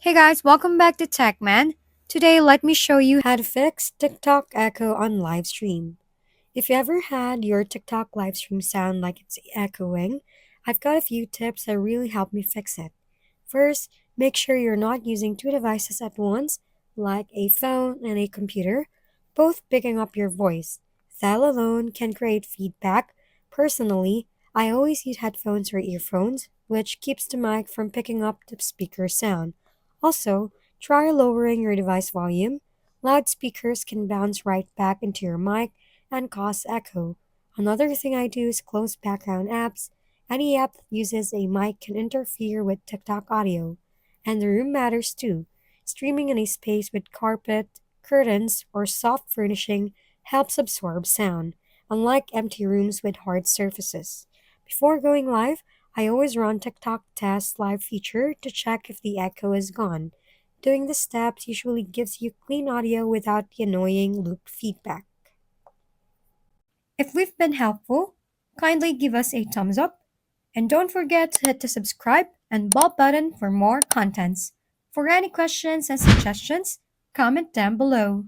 Hey guys, welcome back to TechMan. Today, let me show you how to fix TikTok echo on live stream. If you ever had your TikTok live stream sound like it's echoing, I've got a few tips that really help me fix it. First, make sure you're not using two devices at once, like a phone and a computer, both picking up your voice. That alone can create feedback. Personally, I always use headphones or earphones, which keeps the mic from picking up the speaker sound. Also, try lowering your device volume. Loudspeakers can bounce right back into your mic and cause echo. Another thing I do is close background apps. Any app that uses a mic can interfere with TikTok audio. And the room matters too. Streaming in a space with carpet, curtains, or soft furnishing helps absorb sound, unlike empty rooms with hard surfaces. Before going live, I always run TikTok test live feature to check if the echo is gone. Doing the steps usually gives you clean audio without the annoying loop feedback. If we've been helpful, kindly give us a thumbs up and don't forget to hit the subscribe and bell button for more contents. For any questions and suggestions, comment down below.